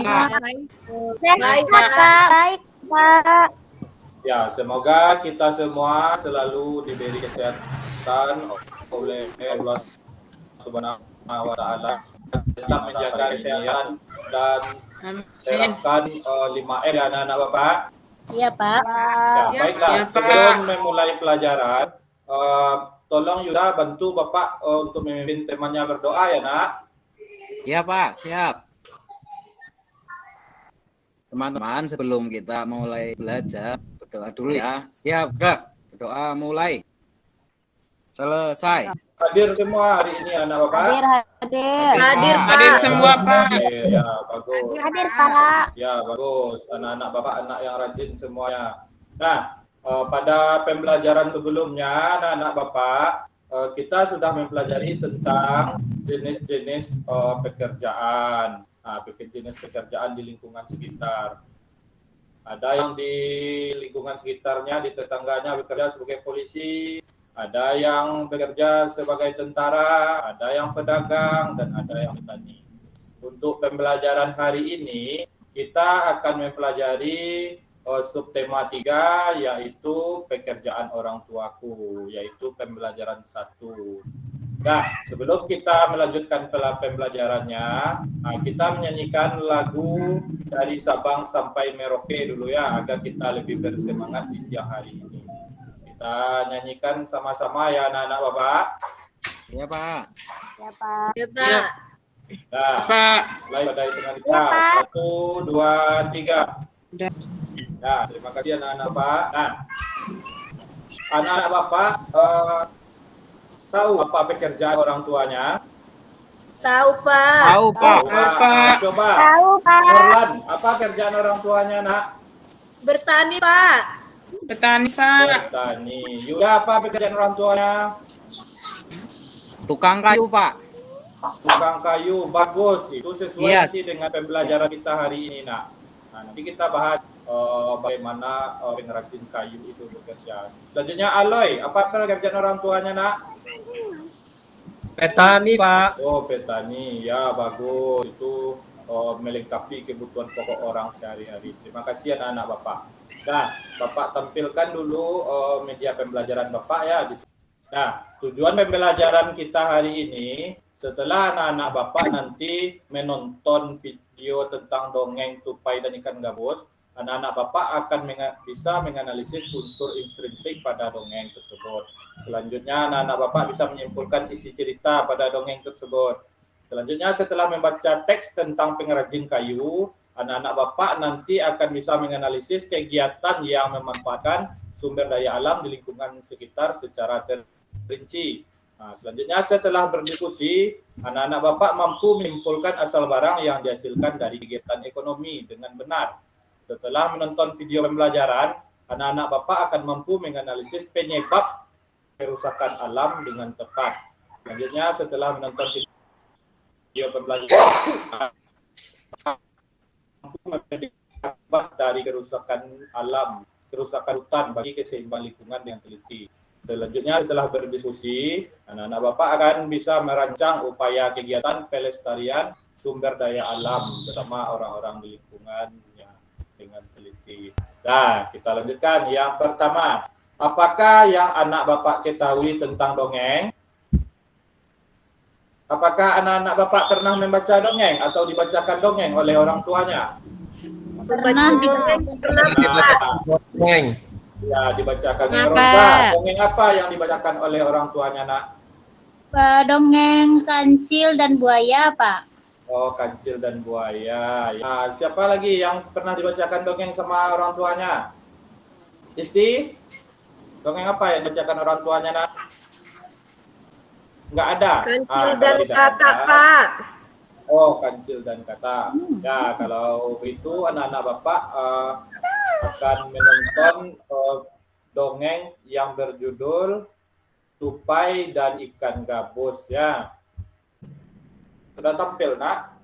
Nak? Baik, Pak. Baik, Pak. Ya, semoga kita semua selalu diberi kesehatan oleh Allah Subhanahu wa Ta'ala, tetap menjaga kesehatan dan terapkan 5M ya anak-anak Bapak. Iya, Pak. Ya, baiklah. Sebelum memulai pelajaran, tolong Yuda bantu Bapak untuk memimpin temannya berdoa ya Nak. Iya Pak, siap. Teman-teman, sebelum kita mulai belajar, berdoa dulu ya. Siap, Kak? Berdoa mulai. Selesai. Hadir semua hari ini anak Bapak? Hadir, Pak. Hadir semua, Pak. Ya, bagus. Hadir, Pak. Ya, bagus. Anak-anak Bapak, anak yang rajin semuanya. Nah, pada pembelajaran sebelumnya, anak-anak Bapak, kita sudah mempelajari tentang jenis-jenis pekerjaan. Nah, jenis pekerjaan di lingkungan sekitar. Ada yang di lingkungan sekitarnya, di tetangganya bekerja sebagai polisi, ada yang bekerja sebagai tentara, ada yang pedagang, dan ada yang petani. Untuk pembelajaran hari ini, kita akan mempelajari subtema 3, yaitu pekerjaan orang tuaku, yaitu pembelajaran 1. Nah, sebelum kita melanjutkan pembelajarannya, kita menyanyikan lagu dari Sabang sampai Merauke dulu ya, agar kita lebih bersemangat di siang hari ini. Kita nyanyikan sama-sama ya anak-anak Bapak. Iya Pak. Ya, Pak. Ya, Pak. Nah, Pak. mulai pada hitungan kita. 1, 2, 3. Nah, terima kasih anak-anak Bapak. Nah, anak-anak Bapak tahu apa pekerjaan orang tuanya? Tahu, Pak. Tahu Pak. Coba. Tahu, Pak. Orlan, apa kerjaan orang tuanya, Nak? Bertani, Pak. Petani, Pak. Bertani. Yuda, apa pekerjaan orang tuanya? Tukang kayu Pak. Tukang kayu. Bagus. Itu sesuai Yes. sih dengan pembelajaran kita hari ini, Nak. Nah, nanti kita bahas bagaimana pengrajin kayu itu bekerja. Selanjutnya Aloy, apa pekerjaan orang tuanya, Nak? Petani, Pak. Oh, petani. Ya, bagus. Itu melengkapi kebutuhan pokok orang sehari-hari. Terima kasih anak-anak Bapak. Nah, Bapak tampilkan dulu media pembelajaran Bapak ya. Nah, tujuan pembelajaran kita hari ini, setelah anak-anak Bapak nanti menonton video tentang dongeng tupai dan ikan gabus, anak-anak Bapak akan bisa menganalisis unsur intrinsik pada dongeng tersebut. Selanjutnya, anak-anak Bapak bisa menyimpulkan isi cerita pada dongeng tersebut. Selanjutnya, setelah membaca teks tentang pengrajin kayu, anak-anak Bapak nanti akan bisa menganalisis kegiatan yang memanfaatkan sumber daya alam di lingkungan sekitar secara terperinci. Nah, selanjutnya, setelah berdiskusi, anak-anak Bapak mampu menyimpulkan asal barang yang dihasilkan dari kegiatan ekonomi dengan benar. Setelah menonton video pembelajaran, anak-anak Bapak akan mampu menganalisis penyebab kerusakan alam dengan tepat. Selanjutnya, setelah menonton video pembelajaran, mampu memiliki dampak dari kerusakan alam, kerusakan hutan bagi keseimbangan lingkungan yang teliti. Selanjutnya, setelah berdiskusi, anak-anak Bapak akan bisa merancang upaya kegiatan pelestarian sumber daya alam bersama orang-orang di lingkungan dengan teliti. Nah, kita lanjutkan. Yang pertama, apakah yang anak Bapak ketahui tentang dongeng? Apakah anak-anak Bapak pernah membaca dongeng atau dibacakan dongeng oleh orang tuanya? Pernah. Dongeng. Ya, dibacakan oleh orang tua. Dongeng apa yang dibacakan oleh orang tuanya, Nak? Dongeng kancil dan buaya, Pak. Oh, kancil dan buaya. Ya, siapa lagi yang pernah dibacakan dongeng sama orang tuanya? Isti? Dongeng apa yang dibacakan orang tuanya, Nak? Enggak ada. Kancil dan kata, Pak. Oh, kancil dan kata. Ya, kalau itu anak-anak Bapak akan menonton dongeng yang berjudul Tupai dan Ikan Gabus ya. Sudah tampil, Nak?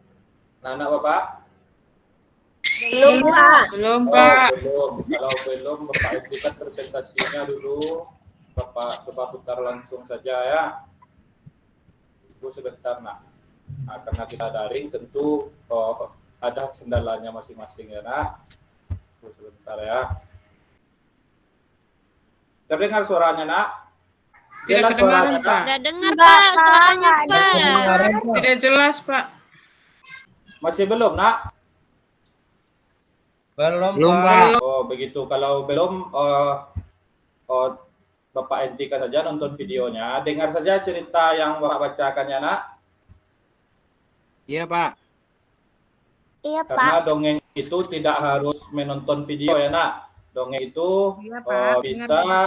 Anak Bapak? Belum, Pak. Belum, Oh, Pak. belum. Kalau belum, Bapak hentikan presentasinya dulu. Bapak coba putar langsung saja ya. Tunggu sebentar, Nak. Nah, karena kita daring tentu ada kendalanya masing-masing ya nak. Tunggu sebentar ya. Terdengar suaranya nak? Tidak Jelas suaranya kedengaran, Pak. nak? Tidak dengar Pak suaranya Pak. Tidak jelas, Pak. Masih belum nak? Belum, Pak. Oh begitu. Kalau belum, Bapak hentikan saja nonton videonya. Dengar saja cerita yang Bapak bacakan ya nak. Iya, Pak. Iya, Karena Pak. dongeng itu tidak harus menonton video ya nak. Dongeng itu Iya, Pak. bisa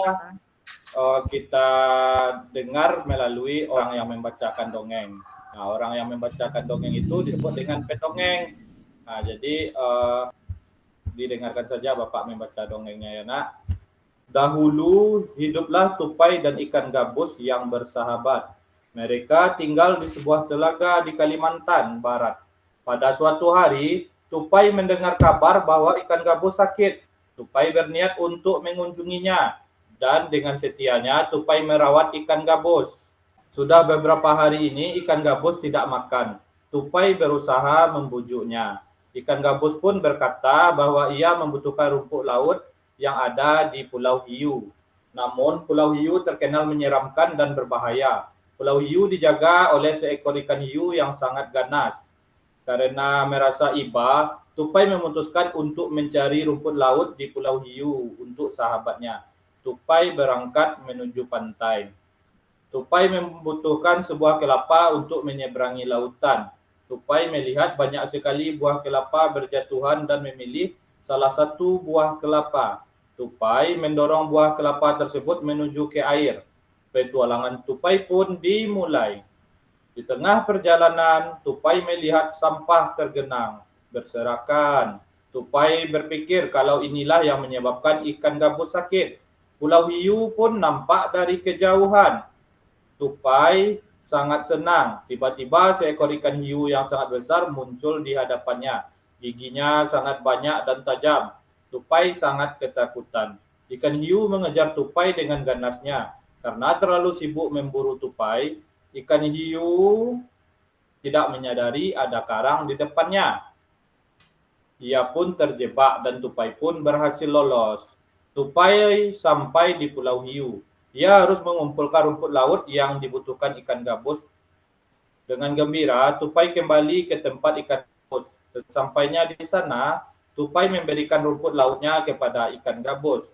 kita dengar melalui orang yang membacakan dongeng. Nah, orang yang membacakan dongeng itu disebut dengan pendongeng. Nah, jadi didengarkan saja Bapak membaca dongengnya ya nak. Dahulu hiduplah tupai dan ikan gabus yang bersahabat. Mereka tinggal di sebuah telaga di Kalimantan Barat. Pada suatu hari, tupai mendengar kabar bahwa ikan gabus sakit. Tupai berniat untuk mengunjunginya. Dan dengan setianya, tupai merawat ikan gabus. Sudah beberapa hari ini, ikan gabus tidak makan. Tupai berusaha membujuknya. Ikan gabus pun berkata bahwa ia membutuhkan rumput laut yang ada di Pulau Hiu. Namun, Pulau Hiu terkenal menyeramkan dan berbahaya. Pulau Hiu dijaga oleh seekor ikan hiu yang sangat ganas. Karena merasa iba, tupai memutuskan untuk mencari rumput laut di Pulau Hiu untuk sahabatnya. Tupai berangkat menuju pantai. Tupai membutuhkan sebuah kelapa untuk menyeberangi lautan. Tupai melihat banyak sekali buah kelapa berjatuhan dan memilih salah satu buah kelapa. Tupai mendorong buah kelapa tersebut menuju ke air. Petualangan tupai pun dimulai. Di tengah perjalanan, tupai melihat sampah tergenang, berserakan. Tupai berpikir kalau inilah yang menyebabkan ikan gabus sakit. Pulau Hiu pun nampak dari kejauhan. Tupai sangat senang. Tiba-tiba seekor ikan hiu yang sangat besar muncul di hadapannya. Giginya sangat banyak dan tajam. Tupai sangat ketakutan. Ikan hiu mengejar tupai dengan ganasnya. Karena terlalu sibuk memburu tupai, ikan hiu tidak menyadari ada karang di depannya. Ia pun terjebak dan tupai pun berhasil lolos. Tupai sampai di Pulau Hiu. Ia harus mengumpulkan rumput laut yang dibutuhkan ikan gabus. Dengan gembira, tupai kembali ke tempat ikan gabus. Sesampainya di sana, tupai memberikan rumput lautnya kepada ikan gabus.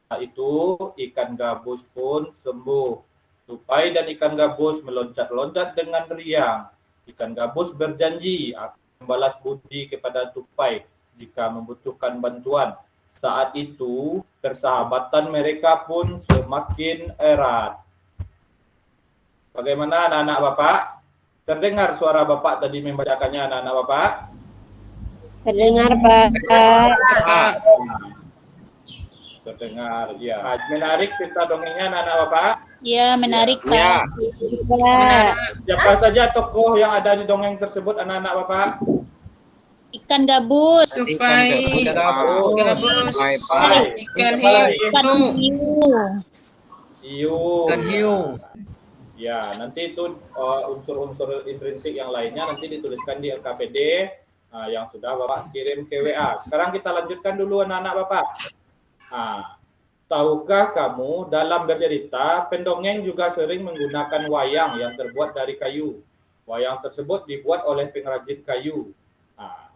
Setelah itu, ikan gabus pun sembuh. Tupai dan ikan gabus meloncat-loncat dengan riang. Ikan gabus berjanji akan membalas budi kepada tupai jika membutuhkan bantuan. Saat itu, persahabatan mereka pun semakin erat. Bagaimana anak-anak Bapak? Terdengar suara Bapak tadi membacakannya anak-anak Bapak? Terdengar Pak. Terdengar, ya. Menarik cerita dongengnya anak-anak Bapak? Ya, menarik, Ya. Pak. Siapa saja tokoh yang ada di dongeng tersebut anak-anak Bapak? Ikan gabus. Tupai, gabus, Tupai, ikan Ikan hiu. hiu. Hiu. Ya, nanti itu unsur-unsur intrinsik yang lainnya nanti dituliskan di LKPD yang sudah Bapak kirim ke WA. Sekarang kita lanjutkan dulu anak-anak Bapak. Tahukah kamu dalam bercerita, pendongeng juga sering menggunakan wayang yang terbuat dari kayu. Wayang tersebut dibuat oleh pengrajin kayu.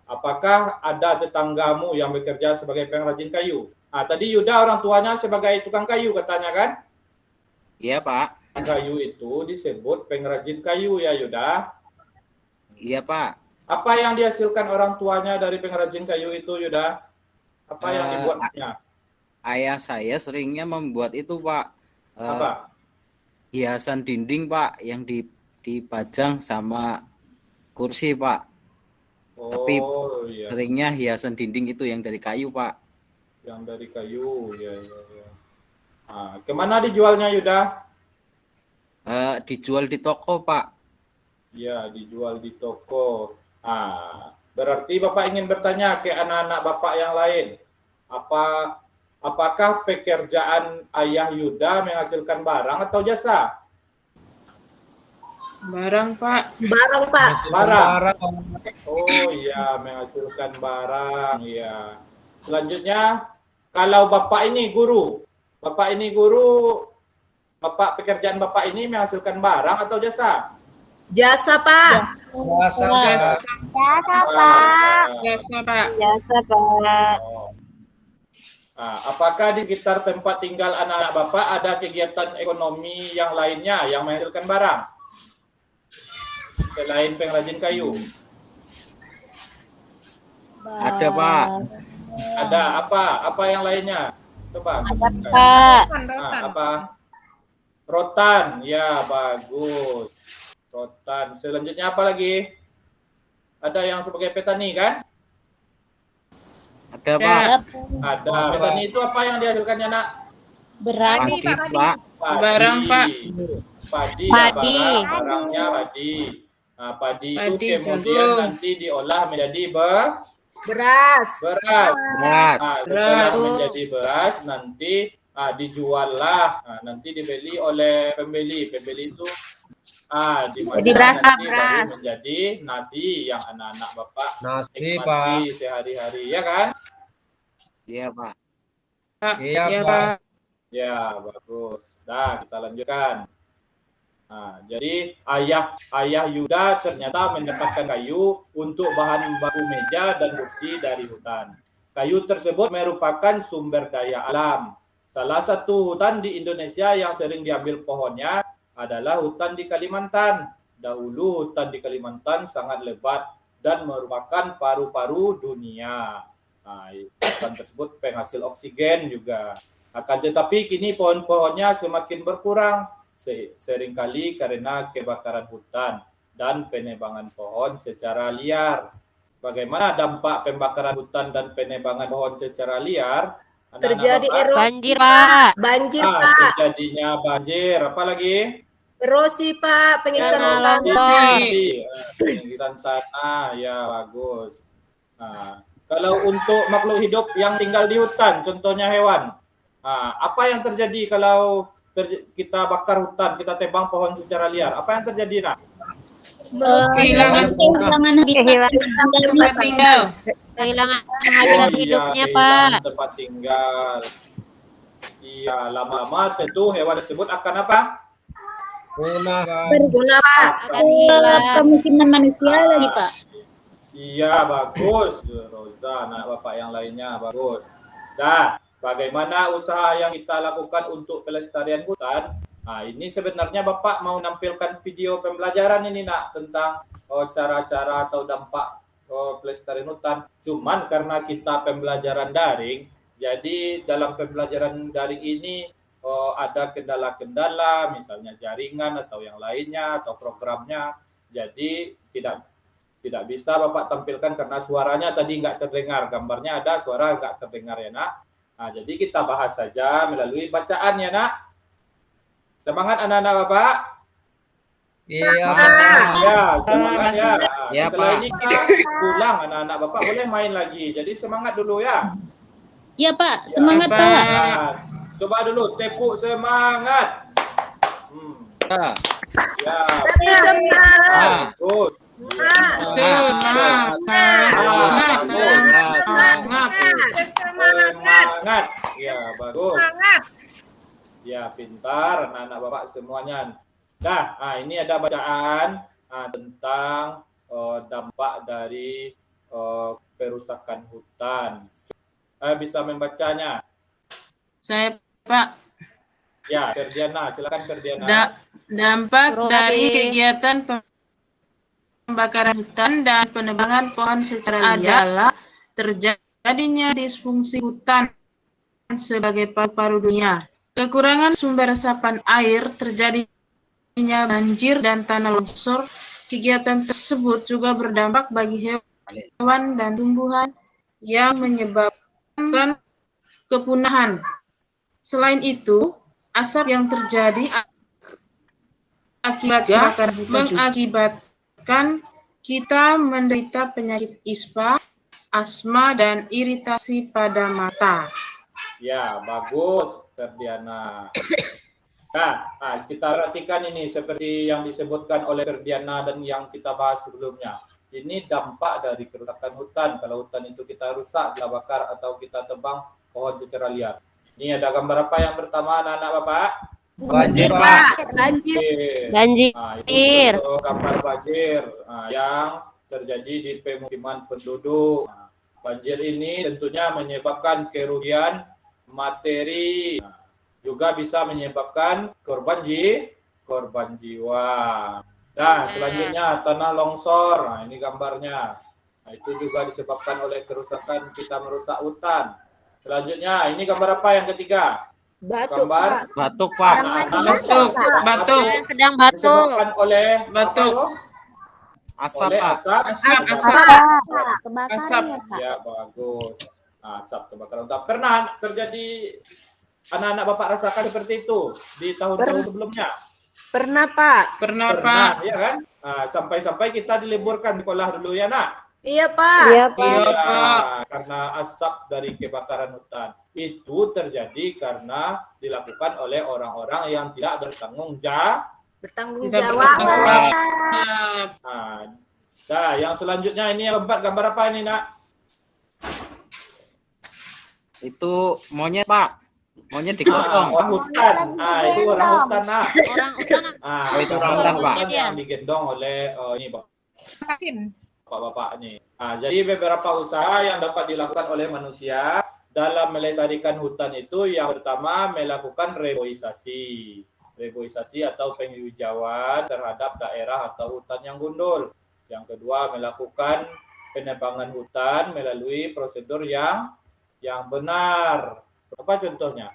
Apakah ada tetanggamu yang bekerja sebagai pengrajin kayu? Tadi Yuda orang tuanya sebagai tukang kayu katanya kan? Iya, Pak. Kayu itu disebut pengrajin kayu ya Yuda? Iya, Pak. Apa yang dihasilkan orang tuanya dari pengrajin kayu itu Yuda? Apa yang dibuatnya? Ayah saya seringnya membuat itu, Pak. Apa? Hiasan dinding, Pak, yang dipajang sama kursi, Pak. Tapi iya. seringnya hiasan dinding itu yang dari kayu, Pak. Yang dari kayu, ya. Kemana dijualnya Yuda? Dijual di toko, Pak. Ya, dijual di toko. Berarti Bapak ingin bertanya ke anak-anak Bapak yang lain. Apakah pekerjaan ayah Yuda menghasilkan barang atau jasa? Barang, Pak. Barang, Pak. Barang. Oh iya, menghasilkan barang. Iya. Selanjutnya, kalau Bapak ini guru, Bapak pekerjaan Bapak ini menghasilkan barang atau jasa? Jasa, Pak. Jasa, Pak. Jasa, Pak. Jasa, Pak. Oh. Nah, apakah di sekitar tempat tinggal anak-anak Bapak ada kegiatan ekonomi yang lainnya yang menghasilkan barang? Selain pengrajin kayu. Ada, Pak. Ada apa? Apa yang lainnya? Coba. Pak. Nah, apa? Rotan. Ya, bagus. Rotan. Selanjutnya apa lagi? Ada yang sebagai petani kan? Ada, Pak. Ada. Petani itu apa yang dihasilkannya, Nak? Berat. Padi, Pak. Barang, Pak. Padi. Padi. Ya, barangnya padi. Nah, padi itu Padi, kemudian jagung. nanti diolah menjadi Beras. beras. Beras. Nah, setelah menjadi beras nanti dijual lah. Nah, nanti dibeli oleh pembeli. Pembeli itu dimasak Jadi beras, Pak, nanti baru beras. menjadi nasi yang anak-anak Bapak Nasi, nikmati sehari-hari, ya kan? Iya, Pak. Pak. Iya, Iya, Pak. Pak. Ya, bagus. Nah, kita lanjutkan. Nah, jadi ayah Yuda ternyata mendapatkan kayu untuk bahan baku meja dan kursi dari hutan. Kayu tersebut merupakan sumber daya alam. Salah satu hutan di Indonesia yang sering diambil pohonnya adalah hutan di Kalimantan. Dahulu hutan di Kalimantan sangat lebat dan merupakan paru-paru dunia. Nah, hutan tersebut penghasil oksigen juga. Akan tetapi kini pohon-pohonnya semakin berkurang, seringkali karena kebakaran hutan dan penebangan pohon secara liar. Bagaimana dampak pembakaran hutan dan penebangan pohon secara liar? Anak-anak Terjadi Bapak? erosi. Banjir, Pak. Banjir, Pak. Terjadinya banjir. Apa lagi? Erosi, Pak. Pengisahan Tanah tanah. longsor. Pengirisan tanah, ya bagus. Nah, kalau untuk makhluk hidup yang tinggal di hutan, contohnya hewan, apa yang terjadi kalau kita bakar hutan, kita tebang pohon secara liar? Apa yang terjadi, Nak? Kehilangan Kehilangan habitat. tempat tinggal. Kehilangan habitat hidupnya, Pak. kehilangan tempat tinggal. Iya, lama-lama tentu hewan tersebut akan apa? Punah, Pak. Berguna, Pak. Akan hilang. Pemukiman manusia lagi, Pak. Iya, bagus. Rosa, anak Bapak yang lainnya, bagus. Nah, bagaimana usaha yang kita lakukan untuk pelestarian hutan? Nah, ini sebenarnya Bapak mau nampilkan video pembelajaran ini, Nak, tentang cara-cara atau dampak pelestarian hutan. Cuman karena kita pembelajaran daring, jadi dalam pembelajaran daring ini ada kendala-kendala, misalnya jaringan atau yang lainnya atau programnya. Jadi tidak bisa Bapak tampilkan karena suaranya tadi nggak terdengar, gambarnya ada, suara nggak terdengar ya, Nak. Nah, jadi kita bahas saja melalui bacaan ya, Nak. Semangat anak-anak Bapak. Iya, Ya, semangat ya. Ya, Setelah Pak. ini kita pulang anak-anak Bapak boleh main lagi. Jadi semangat dulu ya. Ya, Pak. Semangat, Ya, Pak. Pak. Nah, coba dulu tepuk semangat. Ya. Ya, Semangat. bagus. Betul, semangat. Semangat. Semangat. Ya, bagus. Ya, pintar anak-anak Bapak semuanya. Nah, ini ada bacaan tentang dampak dari perusakan hutan. Bisa membacanya? Saya, Pak. Ya, Ferdiana, silakan Ferdiana. Dampak Suruh dari lagi. kegiatan pembakaran hutan dan penebangan pohon secara liar adalah terjadinya disfungsi hutan sebagai paru-paru dunia. Kekurangan sumber resapan air, terjadinya banjir dan tanah longsor. Kegiatan tersebut juga berdampak bagi hewan dan tumbuhan yang menyebabkan kepunahan. Selain itu, asap yang terjadi akibat kebakaran hutan mengakibatkan kita menderita penyakit ispa, asma, dan iritasi pada mata. Ya, bagus Ferdiana. Kita perhatikan ini seperti yang disebutkan oleh Ferdiana dan yang kita bahas sebelumnya. Ini dampak dari kerusakan hutan. Kalau hutan itu kita rusak, kita bakar atau kita tebang pohon secara liar. Ini ada gambar apa yang pertama anak-anak Bapak? Banjir, Pak. Pak. Banjir. Banjir. Itu gambar banjir yang terjadi di pemukiman penduduk. Banjir ini tentunya menyebabkan kerugian materi, juga bisa menyebabkan korban jiwa. Nah, selanjutnya tanah longsor. Nah, ini gambarnya. Nah, itu juga disebabkan oleh kerusakan kita merusak hutan. Selanjutnya, ini gambar apa yang ketiga? Batuk, Gambar Pak. Batuk, Pak. Batuk. Sedang batuk. disebabkan oleh Batuk. Asap, oleh Pak. asap. Asap. Kebakaran Asap. ya, Pak. Ya, bagus. Asap kebakaran hutan. Pernah terjadi anak-anak Bapak rasakan seperti itu di tahun-tahun sebelumnya? Pernah, Pak. Pernah, Pak. Pernah, ya kan? Sampai-sampai kita diliburkan sekolah dulu ya, Nak? Iya, Pak. Iya, Pak. Iya, Pak. Karena asap dari kebakaran hutan. Itu terjadi karena dilakukan oleh orang-orang yang tidak bertanggung jawab. Bertanggung Tidak jawab. bertanggung Nah, yang selanjutnya ini yang keempat, gambar apa ini, Nak? Itu monyet, Pak. Monyet digotong. Orang hutan. Itu orang hutan, Nak. Orang hutan. Oh, itu orang hutan, Pak. Yang digendong oleh ini, Bapak-bapak nih. Jadi beberapa usaha yang dapat dilakukan oleh manusia dalam melestarikan hutan itu yang pertama melakukan reboisasi. Reboisasi atau penghijauan terhadap daerah atau hutan yang gundul. Yang kedua melakukan penebangan hutan melalui prosedur yang benar. Apa contohnya?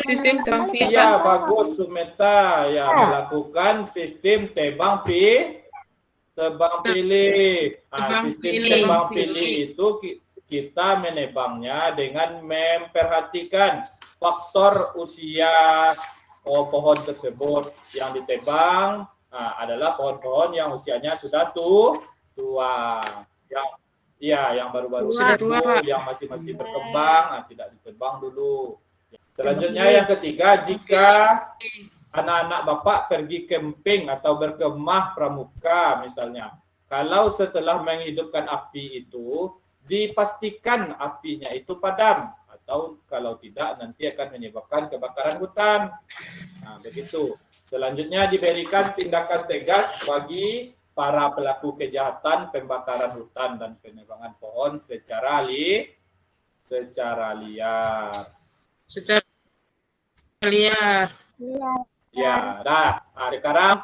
Sistem tebang pilih. Ya, bagus Sumeta. Ya, melakukan sistem tebang pilih. Sistem tebang pilih itu kita menebangnya dengan memperhatikan faktor usia pohon tersebut. Yang ditebang adalah pohon-pohon yang usianya sudah tua. Yang baru-baru tumbuh, yang masih berkembang, tidak ditebang dulu. Selanjutnya yang ketiga, jika anak-anak Bapak pergi camping atau berkemah pramuka misalnya, kalau setelah menghidupkan api itu, dipastikan apinya itu padam. Atau kalau tidak, nanti akan menyebabkan kebakaran hutan. Nah, begitu. Selanjutnya diberikan tindakan tegas bagi para pelaku kejahatan pembakaran hutan dan penebangan pohon secara liar. Secara liar. Ya, sekarang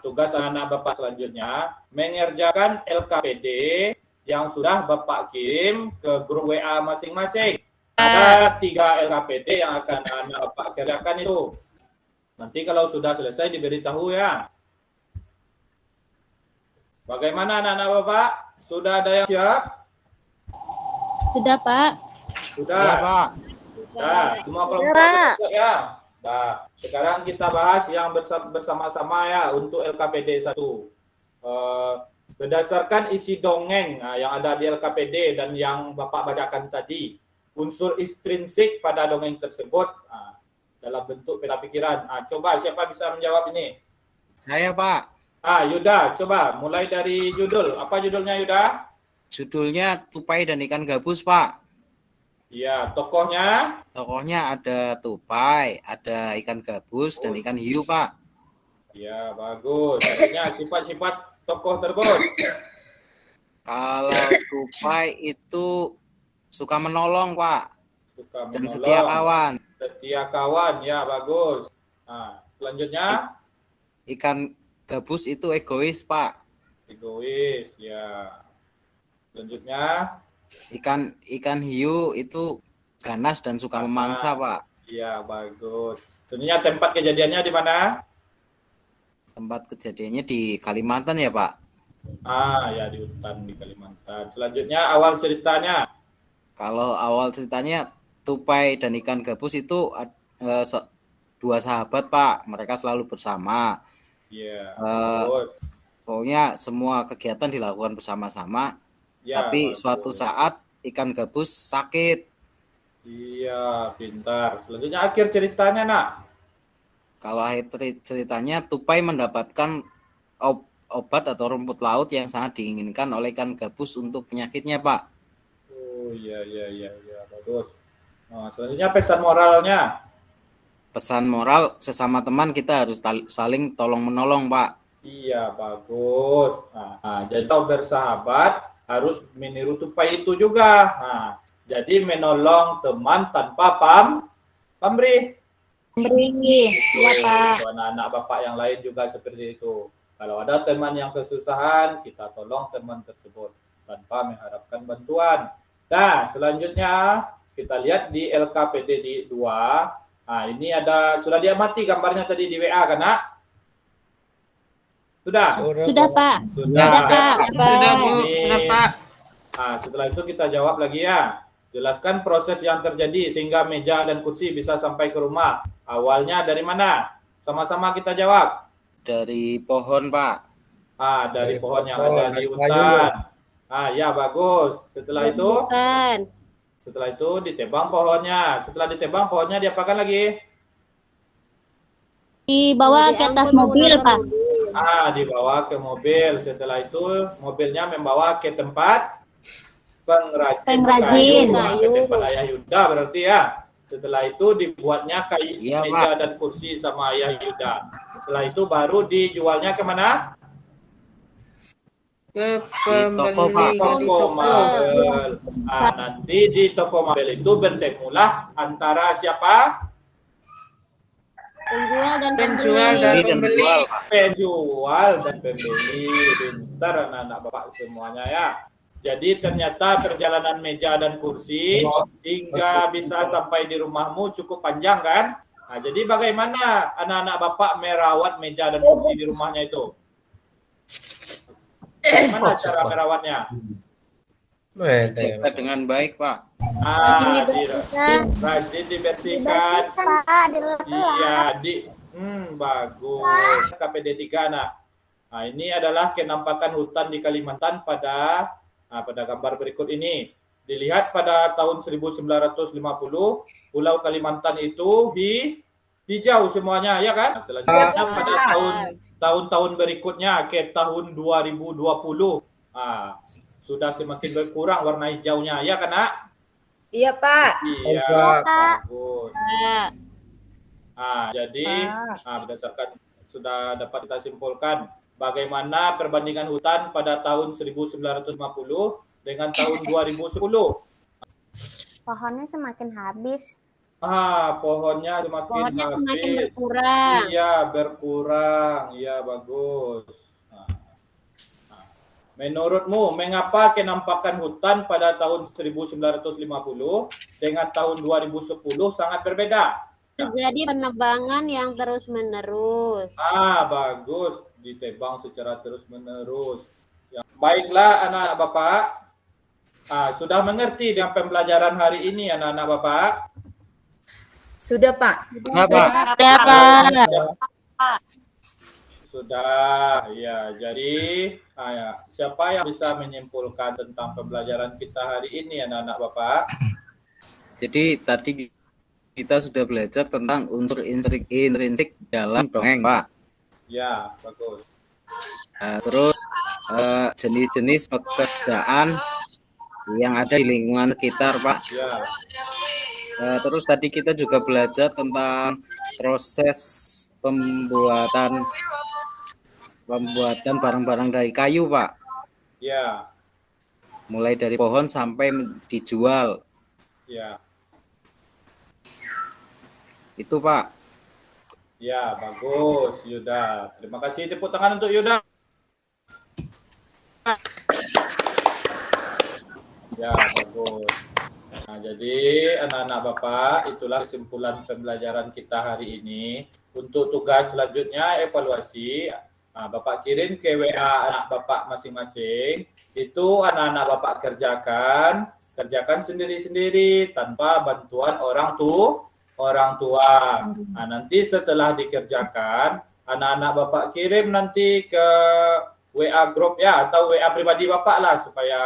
tugas anak-anak Bapak selanjutnya mengerjakan LKPD yang sudah Bapak kirim ke grup WA masing-masing. Ada 3 LKPD yang akan anak Bapak kerjakan itu. Nanti kalau sudah selesai diberitahu ya. Bagaimana anak-anak Bapak? Sudah ada yang siap? Sudah, Pak. Sudah. Ya, Pak. Nah, semua kelompok ikut ya. Nah, sekarang kita bahas yang bersama-sama ya untuk LKPD 1. Berdasarkan isi dongeng yang ada di LKPD dan yang Bapak bacakan tadi, unsur intrinsik pada dongeng tersebut dalam bentuk peta pikiran. Coba siapa bisa menjawab ini? Saya, Pak. Yuda, coba mulai dari judul. Apa judulnya, Yuda? Judulnya Tupai dan Ikan Gabus, Pak. Iya, tokohnya? Tokohnya ada tupai, ada ikan gabus, dan ikan hiu, Pak. Iya, bagus. Artinya sifat-sifat tokoh tersebut. Kalau tupai itu suka menolong, Pak. Suka Dan menolong. setia kawan. Setia kawan, ya bagus. Selanjutnya? Ikan gabus itu egois, Pak. Egois, ya. Selanjutnya? Ikan hiu itu ganas dan suka memangsa, Pak. Iya, bagus. Sebenarnya tempat kejadiannya di mana? Tempat kejadiannya di Kalimantan ya, Pak? Ya di hutan di Kalimantan. Selanjutnya awal ceritanya. Kalau awal ceritanya tupai dan ikan gabus itu dua sahabat, Pak. Mereka selalu bersama. Iya. Pokoknya semua kegiatan dilakukan bersama-sama. Ya, tapi bagus. suatu saat ikan gabus sakit. Iya, pintar. Selanjutnya akhir ceritanya, Nak. Kalau akhir ceritanya tupai mendapatkan obat atau rumput laut yang sangat diinginkan oleh ikan gabus untuk penyakitnya, Pak. Oh iya, bagus. Nah, selanjutnya pesan moralnya. Pesan moral, sesama teman kita harus saling tolong menolong, Pak. Iya, bagus. Nah, jadi tahu bersahabat harus meniru tupai itu juga. Nah, jadi menolong teman tanpa pamrih. Beri. Iya, Pak. Untuk anak-anak bapak yang lain juga seperti itu. Kalau ada teman yang kesusahan, kita tolong teman tersebut tanpa mengharapkan bantuan. Nah, selanjutnya kita lihat di LKPD di 2. Nah, ini ada sudah diamati gambarnya tadi di WA kan, Nak? Sudah? Sudah, Pak. Sudah. Pak. Sudah, Bu. Ini. Sudah, Pak. Nah, setelah itu kita jawab lagi ya. Jelaskan proses yang terjadi sehingga meja dan kursi bisa sampai ke rumah. Awalnya dari mana? Sama-sama kita jawab. Dari pohon, Pak. Dari pohon yang pohon, ada di dari hutan. Ya bagus. Setelah itu ditebang pohonnya. Setelah ditebang pohonnya diapakan lagi? Dibawa ke atas mobil, Pak. Dibawa ke mobil. Setelah itu mobilnya membawa ke tempat pengrajin Pengrajin. kayu. Ke tempat Ayah Yuda berarti ya. Setelah itu dibuatnya kayu, Iya, meja Pak. dan kursi sama Ayah Yuda. Setelah itu baru dijualnya kemana? Ke toko, Pak. pembeli. Toko mebel. Nanti di toko mebel itu bertemulah antara siapa? Penjual dan Penjual dan Beli dan pembeli. jual, Pak. Penjual dan pembeli. Pintar anak-anak bapak semuanya ya. Jadi ternyata perjalanan meja dan kursi hingga bisa sampai di rumahmu cukup panjang kan? Nah, jadi bagaimana anak-anak bapak merawat meja dan kursi di rumahnya itu? Bagaimana cara merawatnya? Jaga dengan baik, Pak. Rajin dibersihkan. Iya, bagus. KPD 3, Nak. Nah, ini adalah kenampakan hutan di Kalimantan pada gambar berikut ini. Dilihat pada tahun 1950, Pulau Kalimantan itu hijau semuanya, ya kan? Selanjutnya pada tahun-tahun berikutnya ke tahun 2020, sudah semakin berkurang warna hijaunya, ya kan, Nak? Iya, Pak. Iya, bagus. Jadi berdasarkan sudah dapat kita simpulkan bagaimana perbandingan hutan pada tahun 1950 dengan tahun 2010. Pohonnya semakin habis. Pohonnya semakin berkurang. Iya, berkurang. Iya, bagus. Menurutmu, mengapa kenampakan hutan pada tahun 1950 dengan tahun 2010 sangat berbeda? Terjadi penebangan yang terus-menerus. Bagus. Ditebang secara terus-menerus. Ya. Baiklah, anak-anak Bapak. Sudah mengerti dengan pembelajaran hari ini, anak-anak Bapak? Sudah, Pak. Kenapa? Sudah, ya. Jadi, siapa yang bisa menyimpulkan tentang pembelajaran kita hari ini, anak-anak Bapak? Jadi tadi kita sudah belajar tentang unsur intrinsik dalam dongeng, Pak. Ya, bagus. Terus jenis-jenis pekerjaan yang ada di lingkungan sekitar, Pak. Ya. Terus tadi kita juga belajar tentang proses pembuatan barang-barang dari kayu, Pak. Ya. Mulai dari pohon sampai dijual. Ya. Itu, Pak. Ya, bagus, Yuda. Terima kasih, tepuk tangan untuk Yuda. Ya, bagus. Nah, jadi anak-anak Bapak, itulah kesimpulan pembelajaran kita hari ini. Untuk tugas selanjutnya, evaluasi. Bapak kirim ke WA anak Bapak masing-masing. Itu anak-anak Bapak kerjakan sendiri-sendiri tanpa bantuan orang tua. Nanti setelah dikerjakan, anak-anak Bapak kirim nanti ke WA grup ya, atau WA pribadi Bapak lah, supaya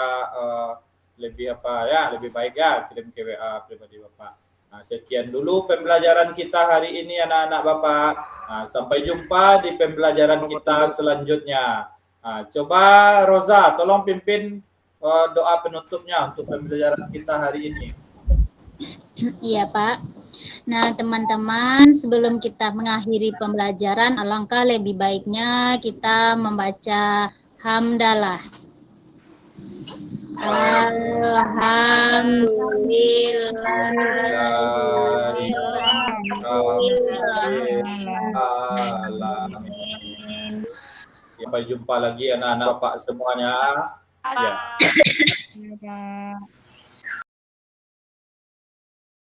lebih apa ya, lebih baik ya kirim ke WA pribadi Bapak. Nah, sekian dulu pembelajaran kita hari ini anak-anak Bapak. Nah, sampai jumpa di pembelajaran kita selanjutnya. Nah, coba Roza tolong pimpin doa penutupnya untuk pembelajaran kita hari ini. Iya, Pak. Nah, teman-teman, sebelum kita mengakhiri pembelajaran, alangkah lebih baiknya kita membaca hamdalah. Alhamdulillah. Sampai jumpa lagi anak-anak Bapak semuanya. Ya.